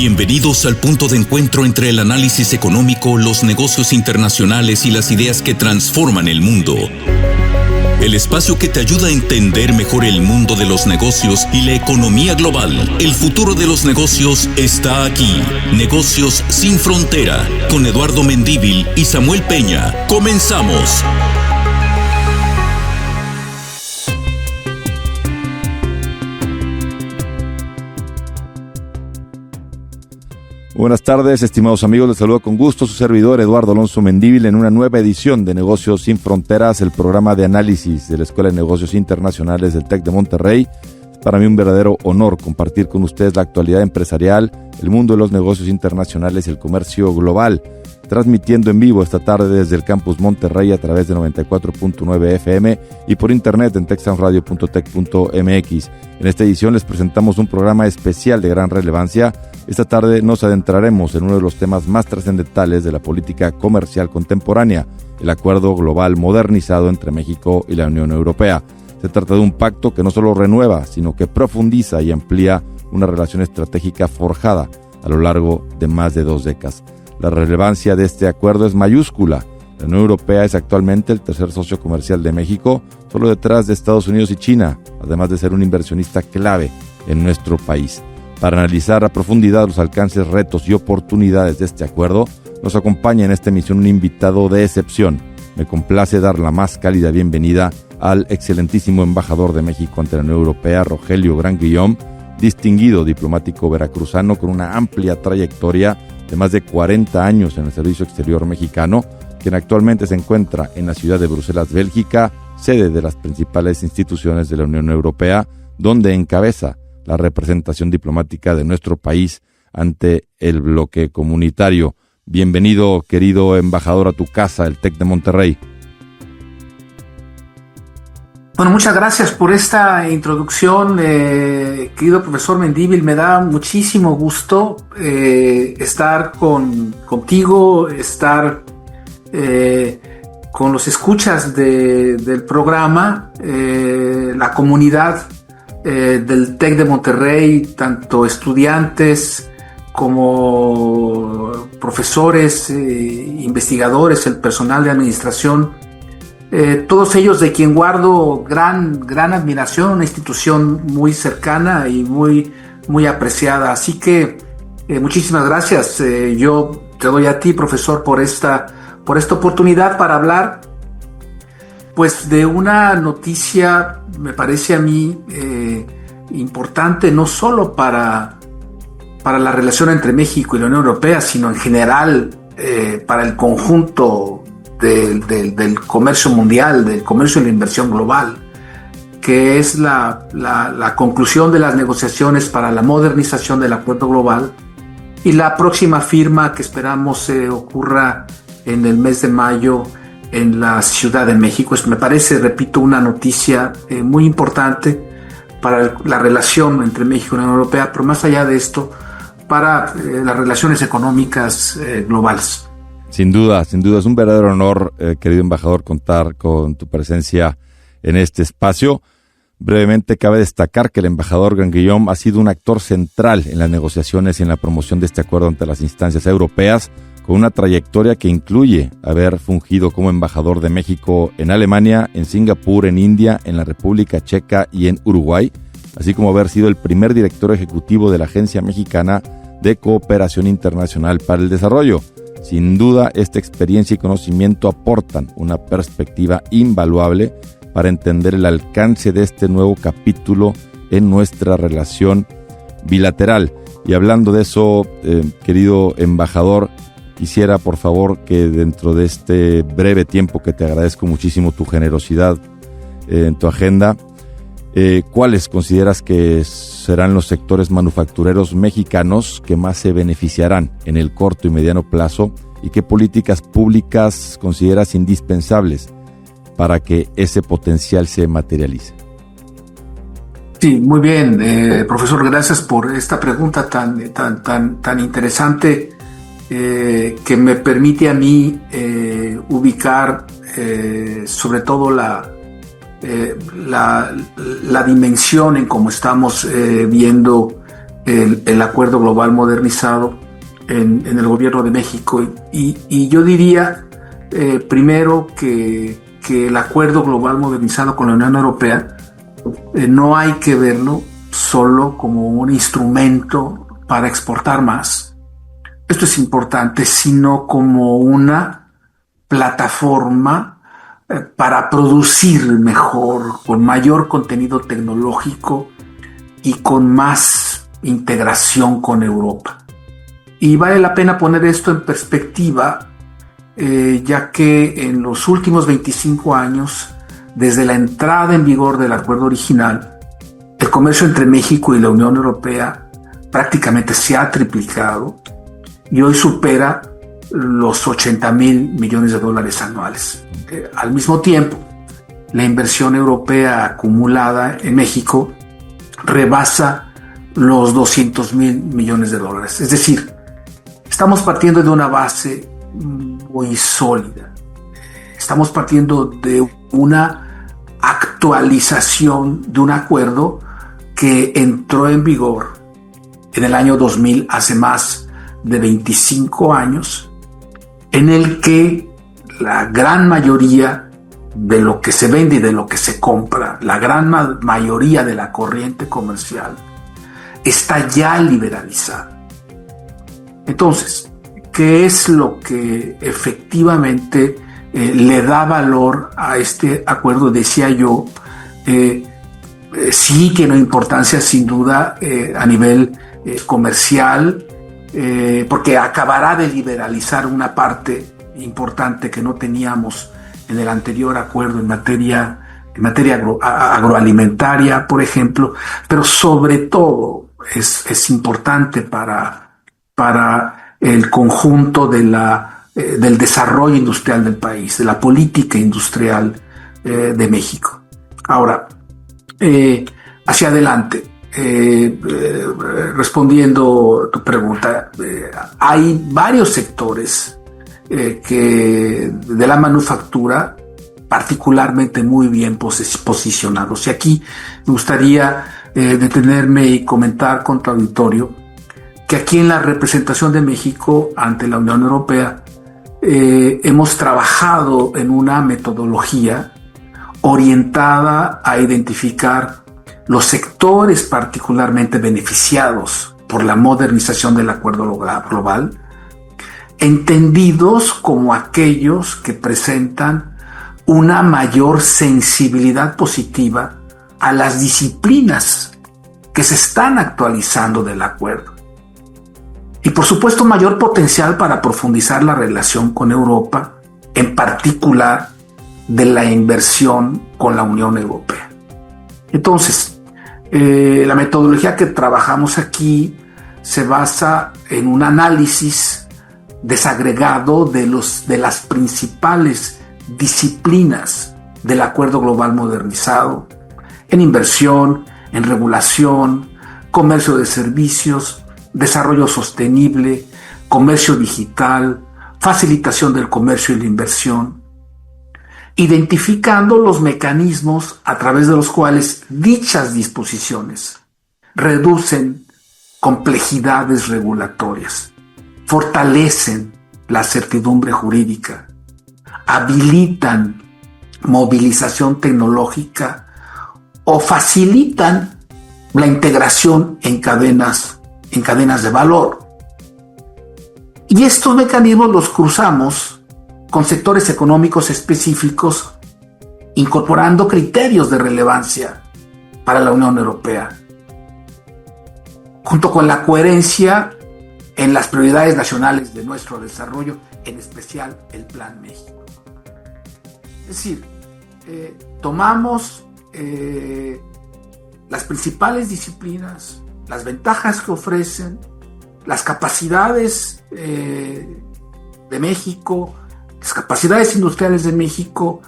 Bienvenidos al punto de encuentro entre el análisis económico, los negocios internacionales y las ideas que transforman el mundo. El espacio que te ayuda a entender mejor el mundo de los negocios y la economía global. El futuro de los negocios está aquí. Negocios sin frontera, con Eduardo Mendívil y Samuel Peña. ¡Comenzamos! Buenas tardes, estimados amigos, les saludo con gusto su servidor Eduardo Alonso Mendívil en una nueva edición de Negocios Sin Fronteras, el programa de análisis de la Escuela de Negocios Internacionales del TEC de Monterrey. Es para mí un verdadero honor compartir con ustedes la actualidad empresarial, el mundo de los negocios internacionales y el comercio global, transmitiendo en vivo esta tarde desde el Campus Monterrey a través de 94.9 FM y por internet en texansradio.tec.mx. En esta edición les presentamos un programa especial de gran relevancia. Esta tarde nos adentraremos en uno de los temas más trascendentales de la política comercial contemporánea, el acuerdo global modernizado entre México y la Unión Europea. Se trata de un pacto que no solo renueva, sino que profundiza y amplía una relación estratégica forjada a lo largo de más de 2 décadas. La relevancia de este acuerdo es mayúscula. La Unión Europea es actualmente el tercer socio comercial de México, solo detrás de Estados Unidos y China, además de ser un inversionista clave en nuestro país. Para analizar a profundidad los alcances, retos y oportunidades de este acuerdo, nos acompaña en esta emisión un invitado de excepción. Me complace dar la más cálida bienvenida al excelentísimo embajador de México ante la Unión Europea, Rogelio Gran-Guillaume, distinguido diplomático veracruzano con una amplia trayectoria de más de 40 años en el servicio exterior mexicano, quien actualmente se encuentra en la ciudad de Bruselas, Bélgica, sede de las principales instituciones de la Unión Europea, donde encabeza la representación diplomática de nuestro país ante el bloque comunitario. Bienvenido, querido embajador, a tu casa, el TEC de Monterrey. Bueno, muchas gracias por esta introducción, querido profesor Mendívil. Me da muchísimo gusto estar contigo, estar con los escuchas del programa, la comunidad del TEC de Monterrey, tanto estudiantes como profesores, investigadores, el personal de administración, todos ellos de quien guardo gran admiración, una institución muy cercana y muy apreciada. Así que muchísimas gracias. Yo te doy a ti, profesor, por esta oportunidad para hablar pues de una noticia, me parece a mí importante, no solo para la relación entre México y la Unión Europea, sino en general para el conjunto del comercio mundial, del comercio y la inversión global, que es la conclusión de las negociaciones para la modernización del acuerdo global y la próxima firma que esperamos ocurra en el mes de mayo en la Ciudad de México. Me parece, repito, una noticia muy importante para la relación entre México y la Unión Europea, pero más allá de esto, para las relaciones económicas globales. Sin duda, es un verdadero honor, querido embajador, contar con tu presencia en este espacio. Brevemente, cabe destacar que el embajador Gran-Guillaume ha sido un actor central en las negociaciones y en la promoción de este acuerdo ante las instancias europeas, con una trayectoria que incluye haber fungido como embajador de México en Alemania, en Singapur, en India, en la República Checa y en Uruguay, así como haber sido el primer director ejecutivo de la Agencia Mexicana de Cooperación Internacional para el Desarrollo. Sin duda, esta experiencia y conocimiento aportan una perspectiva invaluable para entender el alcance de este nuevo capítulo en nuestra relación bilateral. Y hablando de eso, querido embajador, quisiera, por favor, que dentro de este breve tiempo, que te agradezco muchísimo tu generosidad en tu agenda, ¿cuáles consideras que serán los sectores manufactureros mexicanos que más se beneficiarán en el corto y mediano plazo y qué políticas públicas consideras indispensables para que ese potencial se materialice? Sí, muy bien, profesor, gracias por esta pregunta tan interesante, que me permite a mí ubicar sobre todo la dimensión en cómo estamos viendo el Acuerdo Global Modernizado en el gobierno de México. Y yo diría primero que el Acuerdo Global Modernizado con la Unión Europea no hay que verlo solo como un instrumento para exportar más. Esto es importante, sino como una plataforma para producir mejor, con mayor contenido tecnológico y con más integración con Europa. Y vale la pena poner esto en perspectiva, ya que en los últimos 25 años, desde la entrada en vigor del acuerdo original, el comercio entre México y la Unión Europea prácticamente se ha triplicado y hoy supera los 80,000 millones de dólares anuales. Al mismo tiempo, la inversión europea acumulada en México rebasa los 200,000 millones de dólares. Es decir, estamos partiendo de una base muy sólida. Estamos partiendo de una actualización de un acuerdo que entró en vigor en el año 2000, hace más de 25 años, en el que la gran mayoría de lo que se vende y de lo que se compra, la gran mayoría de la corriente comercial, está ya liberalizada. Entonces, ¿qué es lo que efectivamente le da valor a este acuerdo? Decía yo, sí tiene importancia sin duda a nivel comercial, porque acabará de liberalizar una parte importante que no teníamos en el anterior acuerdo en materia agroalimentaria, por ejemplo, pero sobre todo es importante para el conjunto del desarrollo industrial del país, de la política industrial de México. Ahora, hacia adelante, respondiendo tu pregunta, hay varios sectores que de la manufactura particularmente muy bien posicionados. Y aquí me gustaría detenerme y comentar con tu auditorio que aquí en la representación de México ante la Unión Europea hemos trabajado en una metodología orientada a identificar los sectores particularmente beneficiados por la modernización del acuerdo global, entendidos como aquellos que presentan una mayor sensibilidad positiva a las disciplinas que se están actualizando del acuerdo. Y por supuesto mayor potencial para profundizar la relación con Europa, en particular de la inversión con la Unión Europea. Entonces, la metodología que trabajamos aquí se basa en un análisis desagregado de las principales disciplinas del Acuerdo Global Modernizado, en inversión, en regulación, comercio de servicios, desarrollo sostenible, comercio digital, facilitación del comercio y la inversión, identificando los mecanismos a través de los cuales dichas disposiciones reducen complejidades regulatorias, fortalecen la certidumbre jurídica, habilitan movilización tecnológica o facilitan la integración en cadenas de valor. Y estos mecanismos los cruzamos con sectores económicos específicos, incorporando criterios de relevancia para la Unión Europea, junto con la coherencia en las prioridades nacionales de nuestro desarrollo, en especial el Plan México. Es decir, tomamos las principales disciplinas, las ventajas que ofrecen, las capacidades de México, las capacidades industriales de México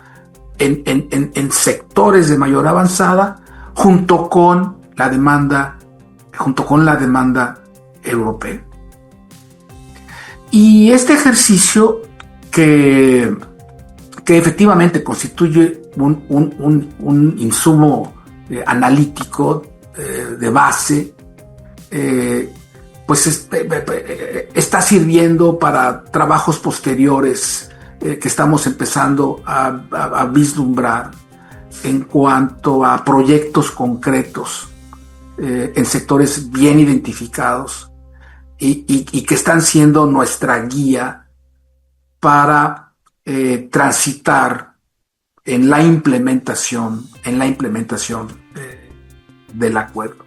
en sectores de mayor avanzada, junto con la demanda europea. Y este ejercicio que efectivamente constituye un insumo analítico de base, pues está sirviendo para trabajos posteriores que estamos empezando a vislumbrar en cuanto a proyectos concretos en sectores bien identificados y que están siendo nuestra guía para transitar en la implementación del acuerdo.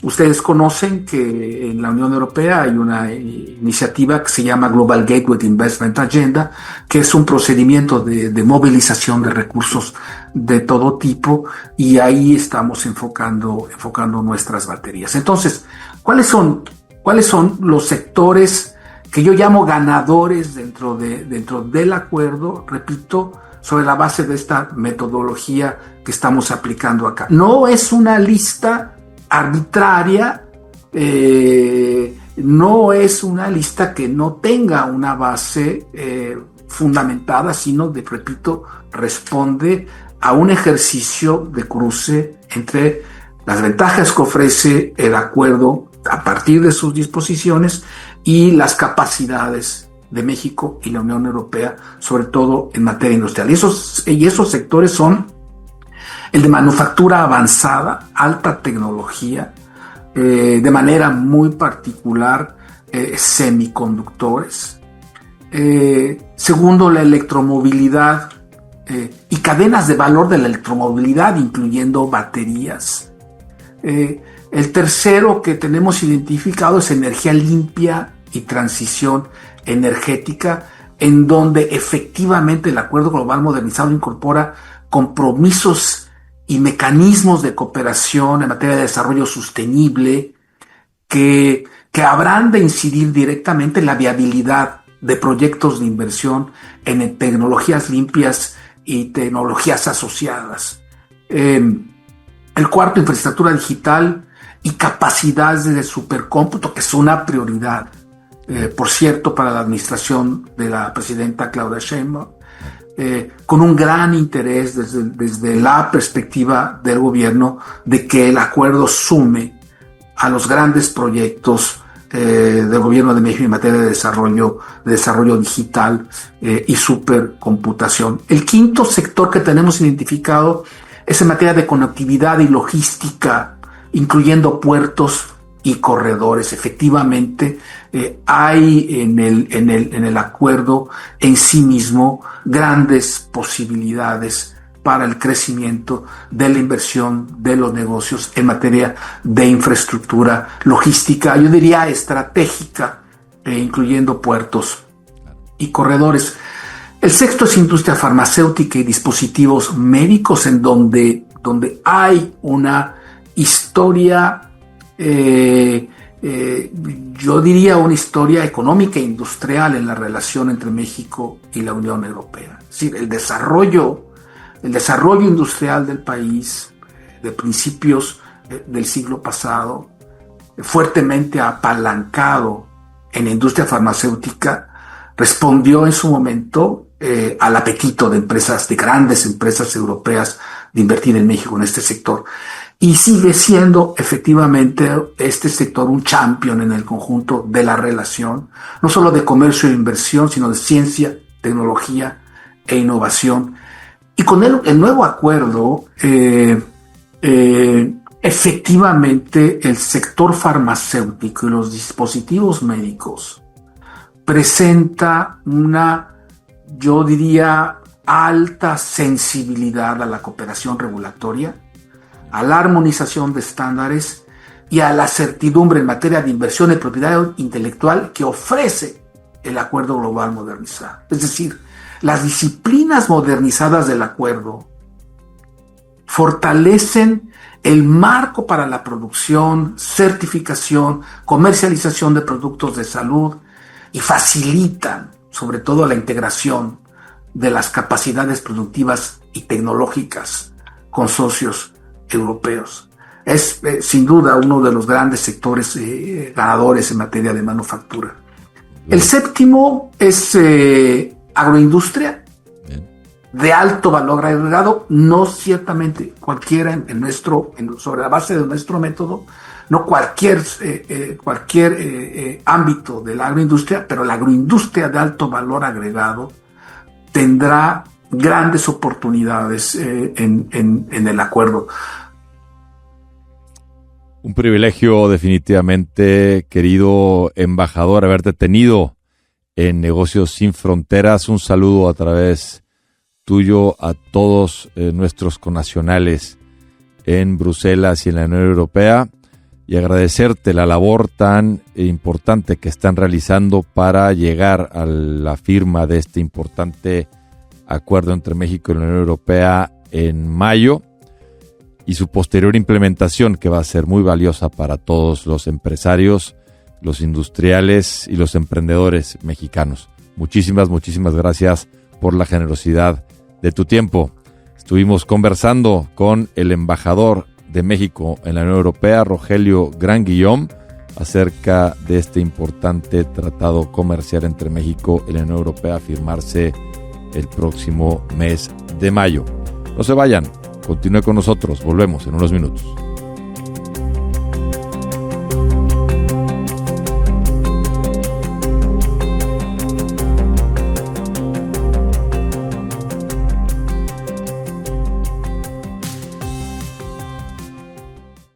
Ustedes conocen que en la Unión Europea hay una iniciativa que se llama Global Gateway Investment Agenda, que es un procedimiento de movilización de recursos de todo tipo, y ahí estamos enfocando nuestras baterías. Entonces, ¿cuáles son los sectores que yo llamo ganadores dentro del acuerdo? Repito, sobre la base de esta metodología que estamos aplicando acá. No es una lista arbitraria, no es una lista que no tenga una base fundamentada, sino, repito, responde a un ejercicio de cruce entre las ventajas que ofrece el acuerdo a partir de sus disposiciones y las capacidades de México y la Unión Europea, sobre todo en materia industrial. Y esos sectores son el de manufactura avanzada, alta tecnología, de manera muy particular semiconductores. Segundo, la electromovilidad y cadenas de valor de la electromovilidad, incluyendo baterías. El tercero que tenemos identificado es energía limpia y transición energética, en donde efectivamente el Acuerdo Global Modernizado incorpora compromisos y mecanismos de cooperación en materia de desarrollo sostenible que habrán de incidir directamente en la viabilidad de proyectos de inversión en tecnologías limpias y tecnologías asociadas. El cuarto, infraestructura digital y capacidades de supercómputo, que es una prioridad. Por cierto, para la administración de la presidenta Claudia Sheinbaum, con un gran interés desde la perspectiva del gobierno de que el acuerdo sume a los grandes proyectos del gobierno de México en materia de desarrollo digital y supercomputación. El quinto sector que tenemos identificado es en materia de conectividad y logística, incluyendo puertos y corredores. Efectivamente, hay en el acuerdo en sí mismo grandes posibilidades para el crecimiento de la inversión de los negocios en materia de infraestructura logística, yo diría estratégica, incluyendo puertos y corredores. El sexto es industria farmacéutica y dispositivos médicos, en donde hay una historia, yo diría una historia económica e industrial en la relación entre México y la Unión Europea. Es decir, el desarrollo industrial del país de principios del siglo pasado, fuertemente apalancado en la industria farmacéutica, respondió en su momento al apetito de grandes empresas europeas de invertir en México en este sector. Y sigue siendo efectivamente este sector un champion en el conjunto de la relación, no solo de comercio e inversión, sino de ciencia, tecnología e innovación. Y con el nuevo acuerdo, efectivamente el sector farmacéutico y los dispositivos médicos presenta una, yo diría, alta sensibilidad a la cooperación regulatoria, a la armonización de estándares y a la certidumbre en materia de inversión en propiedad intelectual que ofrece el Acuerdo Global Modernizado. Es decir, las disciplinas modernizadas del acuerdo fortalecen el marco para la producción, certificación, comercialización de productos de salud y facilitan sobre todo la integración de las capacidades productivas y tecnológicas con socios europeos. Es sin duda uno de los grandes sectores ganadores en materia de manufactura. El séptimo es agroindustria. Bien. de alto valor agregado, no ciertamente cualquiera sobre la base de nuestro método, no cualquier ámbito de la agroindustria, pero la agroindustria de alto valor agregado tendrá grandes oportunidades en el acuerdo. Un privilegio definitivamente, querido embajador, haberte tenido en Negocios Sin Fronteras. Un saludo a través tuyo a todos nuestros connacionales en Bruselas y en la Unión Europea, y agradecerte la labor tan importante que están realizando para llegar a la firma de este importante acuerdo entre México y la Unión Europea en mayo, y su posterior implementación, que va a ser muy valiosa para todos los empresarios, los industriales y los emprendedores mexicanos. Muchísimas gracias por la generosidad de tu tiempo. Estuvimos conversando con el embajador de México en la Unión Europea, Rogelio Gran-Guillaume, acerca de este importante tratado comercial entre México y la Unión Europea a firmarse el próximo mes de mayo. No se vayan, continúe con nosotros, volvemos en unos minutos.